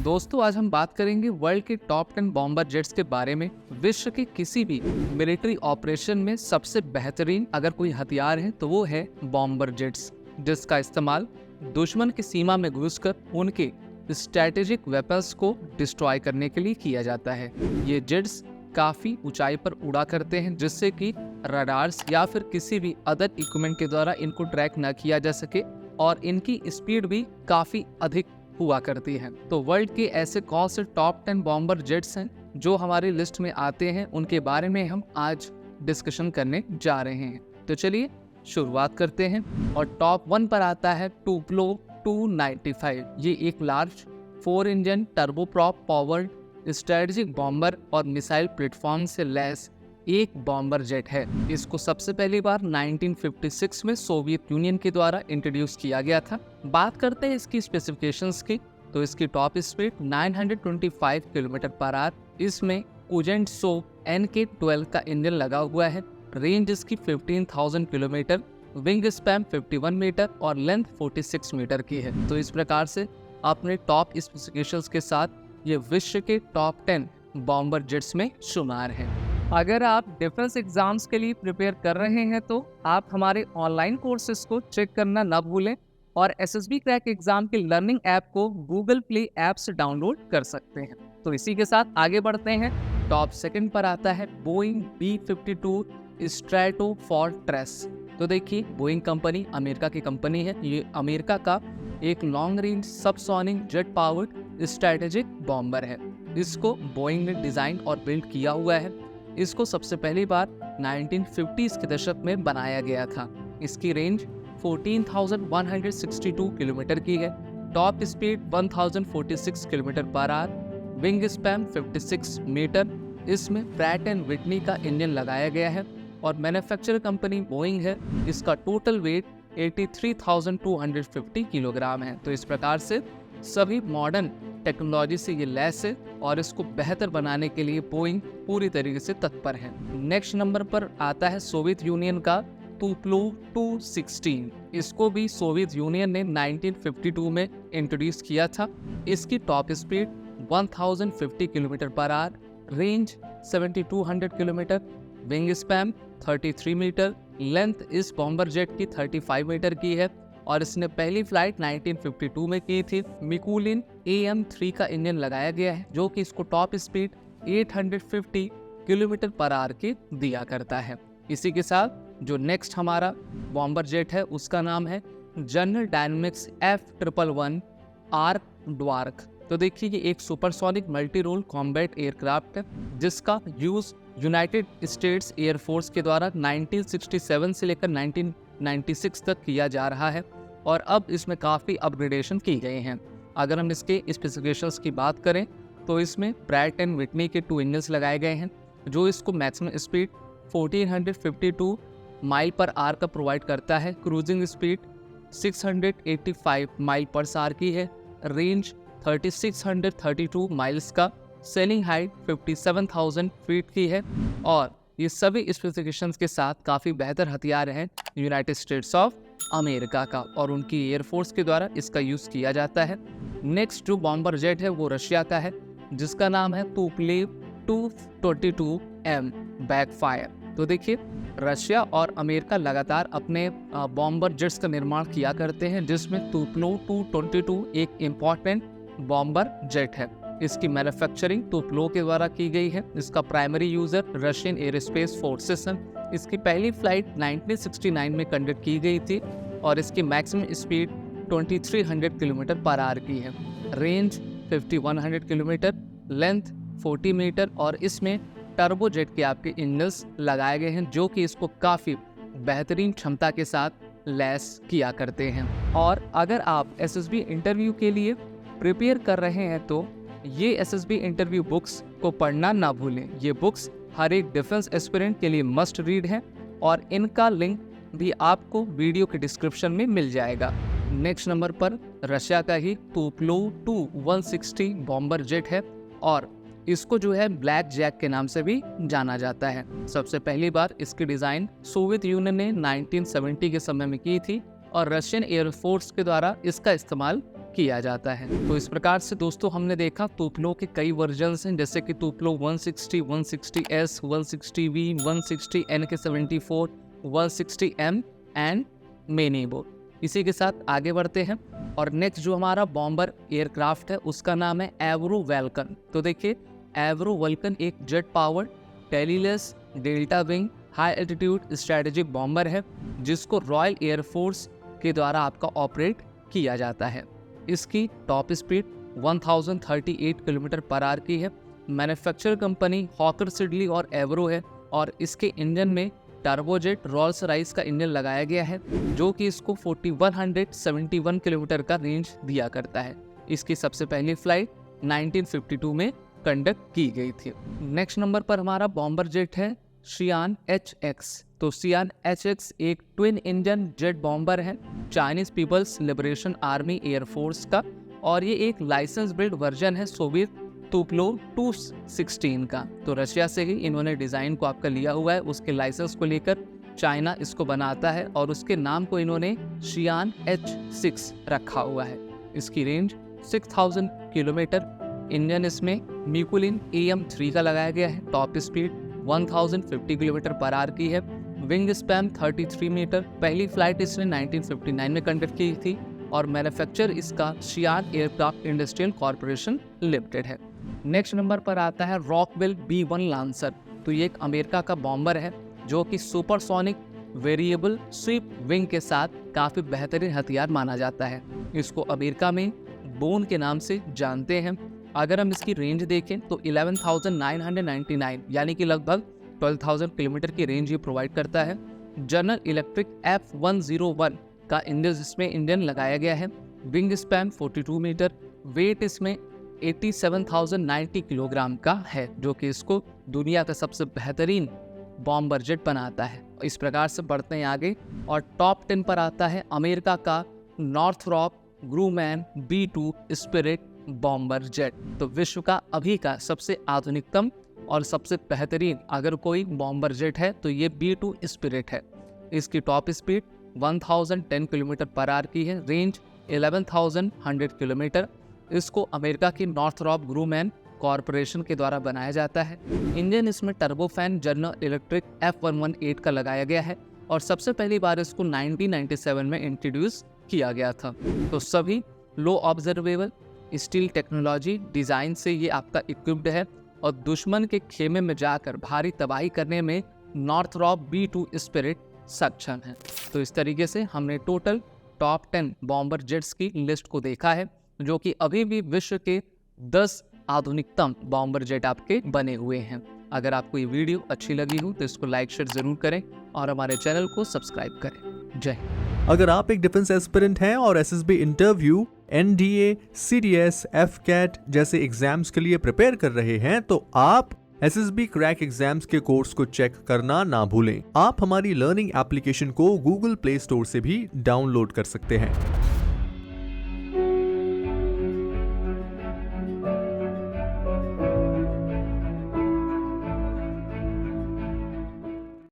दोस्तों आज हम बात करेंगे वर्ल्ड के टॉप 10 बॉम्बर जेट्स के बारे में। विश्व के किसी भी मिलिट्री ऑपरेशन में सबसे बेहतरीन अगर कोई हथियार है तो वो है बॉम्बर जेट्स, जिसका इस्तेमाल दुश्मन की सीमा में घुसकर उनके स्ट्रैटेजिक वेपन्स को डिस्ट्रॉय करने के लिए किया जाता है। ये जेट्स काफी ऊंचाई पर उड़ा करते हैं, जिससे कि रडार्स या फिर किसी भी अदर इक्विपमेंट के द्वारा इनको ट्रैक न किया जा सके और इनकी स्पीड भी काफी अधिक हुआ करती है। तो वर्ल्ड के ऐसे कौन से टॉप 10 बॉम्बर जेट्स हैं जो हमारी लिस्ट में आते हैं, उनके बारे में हम आज डिस्कशन करने जा रहे हैं। तो चलिए शुरुआत करते हैं। और टॉप 1 पर आता है टुपोलो 295। ये एक large 4 engine turboprop powered strategic bomber और मिसाइल प्लेटफॉर्म से लैस एक बॉम्बर जेट है। इसको सबसे पहली बार 1956 में सोवियत यूनियन के द्वारा इंट्रोड्यूस किया गया था। बात करते हैं इसकी स्पेसिफिकेशंस की, तो इसकी top speed 925 kilometre per our. इसमें कुजेंटसो NK-12 का इंजन लगा हुआ है। रेंज इसकी 15,000 किलोमीटर, विंग स्पैन 51 मीटर और लेंथ 46 मीटर की है। तो इस प्रकार से अपने टॉप स्पेसिफिकेशंस के साथ ये विश्व के टॉप 10 बॉम्बर जेट्स में शुमार है। अगर आप डिफेंस एग्जाम्स के लिए प्रिपेयर कर रहे हैं तो आप हमारे ऑनलाइन कोर्सेज को चेक करना ना भूलें और SSB क्रैक एग्जाम के लर्निंग ऐप को गूगल प्ले ऐप से डाउनलोड कर सकते हैं। तो इसी के साथ आगे बढ़ते हैं। टॉप 2 पर आता है बोइंग B-52 स्ट्रैटोफोर्ट्रेस। तो देखिए, बोइंग कंपनी अमेरिका की कंपनी है। ये अमेरिका का एक long range subsonic jet powered strategic bomber है। इसको बोइंग ने डिजाइन और बिल्ड किया हुआ है। इसको सबसे पहली बार 1950s के दशक में बनाया गया था। इसकी रेंज 14,162 किलोमीटर की है। Top speed 1046 kilometre per hour, wing span 56 metre. इसमें प्रैट एंड विटनी का इंजन लगाया गया है और मैन्युफैक्चरर कंपनी बोइंग है। इसका टोटल वेट 83,250 किलोग्राम है। तो इस प्रकार से सभी मॉडर्न टेक्नोलॉजी से ये लैस है और इसको बेहतर बनाने के लिए बोइंग पूरी तरीके से तत्पर है। नेक्स्ट नंबर पर आता है सोवियत यूनियन का टुपोलो 216। इसको भी सोवियत यूनियन ने 1952 में इंट्रोड्यूस किया था। इसकी top speed 1050 kilometre per hour, range 7200 kilometre, wing span 33 metre, length इस बॉम्बर जेट की 35 मीटर की है और इसने पहली फ्लाइट 1952 में की थी। मिकुलिन AM-3 का इंजन लगाया गया है, जो कि इसको top speed 850 kilometre per hour की दिया करता है। इसी के साथ जो नेक्स्ट हमारा बॉम्बर जेट है उसका नाम है जनरल डायनामिक्स F111 आर्क ड्वार्क। तो देखिए, ये एक supersonic multi role combat aircraft है, जिसका यूज यूनाइटेड स्टेट्स एयरफोर्स के द्वारा 1967 से लेकर 1996 तक किया जा रहा है और अब इसमें काफ़ी अपग्रेडेशन की गए हैं। अगर हम इसके स्पेसिफिकेशंस की बात करें तो इसमें प्रैट एंड विटनी के 2 इंजन्स लगाए गए हैं, जो इसको maximum speed 1452 mile per hour का प्रोवाइड करता है। क्रूजिंग स्पीड 685 माइल पर आवर की है। रेंज 3632 माइल्स का, सेलिंग हाइट 57,000 फीट की है और ये सभी स्पेसिफिकेशंस के साथ काफ़ी बेहतर हथियार हैं यूनाइटेड स्टेट्स ऑफ अमेरिका का और उनकी एयरफोर्स के द्वारा इसका यूज़ किया जाता है। नेक्स्ट जो बॉम्बर जेट है वो रशिया का है, जिसका नाम है तुपोलेव 222M बैकफायर। तो देखिए, रशिया और अमेरिका लगातार अपने बॉम्बर जेट्स का निर्माण किया करते हैं, जिसमें तुपोलेव 222 एक इम्पॉर्टेंट बॉम्बर जेट है। इसकी मैन्युफैक्चरिंग टुपोलो के द्वारा की गई है। इसका primary user Russian aerospace forces हैं। इसकी पहली फ्लाइट 1969 में कंडक्ट की गई थी और इसकी maximum speed 2300 kilometre per hour की है। रेंज 5100 किलोमीटर, लेंथ 40 मीटर और इसमें टर्बोजेट के आपके इंजन्स लगाए गए हैं, जो कि इसको काफ़ी बेहतरीन क्षमता के साथ लैस किया करते हैं। और अगर आप SSB इंटरव्यू के लिए प्रिपेयर कर रहे हैं तो ये SSB इंटरव्यू बुक्स को पढ़ना ना भूलें। ये बुक्स हर एक डिफेंस एस्पिरेंट के लिए मस्ट रीड है और इनका लिंक भी आपको वीडियो के डिस्क्रिप्शन में मिल जाएगा। नेक्स्ट नंबर पर रशिया का ही टुपोलो 160 बॉम्बर जेट है और इसको जो है ब्लैक जैक के नाम से भी जाना जाता है। सबसे पहली बार इसकी डिज़ाइन सोवियत यूनियन ने 1970 के समय में की थी और रशियन एयरफोर्स के द्वारा इसका इस्तेमाल किया जाता है। तो इस प्रकार से दोस्तों हमने देखा तुपोलो के कई वर्जन्स हैं, जैसे कि तुपोलो 160, 160S, 160V, 160 NK74, 160M and many more. इसी के साथ आगे बढ़ते हैं और नेक्स्ट जो हमारा बॉम्बर एयरक्राफ्ट है उसका नाम है एवरो वेल्कन। तो देखिए एवरो वेल्कन एक jet powered tailless delta wing high altitude strategic bomber है जिसको रॉयल एयरफोर्स के द्वारा आपका ऑपरेट किया जाता है। इसकी top speed 1038 kilometre per hour की है। मैन्युफैक्चर कंपनी हॉकर सिडली और एवरो है और इसके इंजन में टर्बोजेट रोल्स राइस का इंजन लगाया गया है जो कि इसको 4171 किलोमीटर का रेंज दिया करता है। इसकी सबसे पहली फ्लाइट 1952 में कंडक्ट की गई थी। नेक्स्ट नंबर पर हमारा बॉम्बर जेट है शियान HX। तो शियान HX एक ट्विन इंजन जेट बॉम्बर है Chinese People's Liberation Army air force का और ये एक लाइसेंस बिल्ड वर्जन है सोवियत तुपोलो 216 का। तो रशिया से ही इन्होंने डिज़ाइन को आपका लिया हुआ है, उसके लाइसेंस को लेकर चाइना इसको बनाता है और उसके नाम को इन्होंने शियान H6 रखा हुआ है। इसकी रेंज 6000 किलोमीटर। इंजन इसमें मिकुलिन AM3 का लगाया गया है। Top speed 1050 kilometre per hour की है। Wing span 33 metre. पहली फ्लाइट इसने 1959 में कंडक्ट की थी और मैन्युफैक्चर इसका Xian Aircraft Industrial Corporation Limited है। नेक्स्ट नंबर पर आता है रॉकवेल B1 लांसर। तो ये एक अमेरिका का बॉम्बर है जो कि सुपरसोनिक वेरिएबल स्वीप विंग के साथ काफ़ी बेहतरीन हथियार माना जाता है। इसको अमेरिका में बोन के नाम से जानते हैं। अगर हम इसकी रेंज देखें तो 11,999 यानी कि लगभग 12,000 किलोमीटर की रेंज ये प्रोवाइड करता है। जनरल इलेक्ट्रिक F101 का इसमें इंजन लगाया गया है। Wing span 42 metre. वेट इसमें 87,090 किलोग्राम का है जो कि इसको दुनिया का सबसे बेहतरीन बॉम्बर जेट बनाता है। इस प्रकार से बढ़ते हैं आगे और टॉप 10 पर आता है अमेरिका का Northrop ग्रूमैन B2 spirit bomber jet. तो विश्व का अभी का सबसे आधुनिकतम और सबसे बेहतरीन अगर कोई बॉम्बर जेट है तो ये B2 स्पिरिट है। इसकी top speed 1010 kilometre per hour की है। Range 11,100 kilometre. इसको अमेरिका की नॉर्थरॉप ग्रूमैन कॉरपोरेशन के द्वारा बनाया जाता है। इंजन इसमें टर्बोफैन जनरल इलेक्ट्रिक F118 का लगाया गया है और सबसे पहली बार इसको 1997 में इंट्रोड्यूस किया गया था। तो सभी लो ऑब्जर्वेबल स्टील टेक्नोलॉजी डिज़ाइन से ये आपका इक्विप्ड है और दुश्मन के खेमे में जाकर भारी तबाही करने में नॉर्थरॉप B2 स्पिरिट सक्षम है। तो इस तरीके से हमने टोटल टॉप 10 बॉम्बर जेट्स की लिस्ट को देखा है जो कि अभी भी विश्व के 10 आधुनिकतम बॉम्बर जेट आपके बने हुए हैं। अगर आपको ये वीडियो अच्छी लगी हो तो इसको लाइक शेयर जरूर करें और हमारे चैनल को सब्सक्राइब करें। जय हिंद। अगर आप एक डिफेंस एस्पिरेंट हैं और SSB interview, NDA, CDS, FCAT जैसे एग्जाम्स के लिए प्रिपेयर कर रहे हैं तो आप SSB क्रैक एग्जाम्स के कोर्स को चेक करना ना भूलें। आप हमारी लर्निंग एप्लीकेशन को Google Play Store से भी डाउनलोड कर सकते हैं।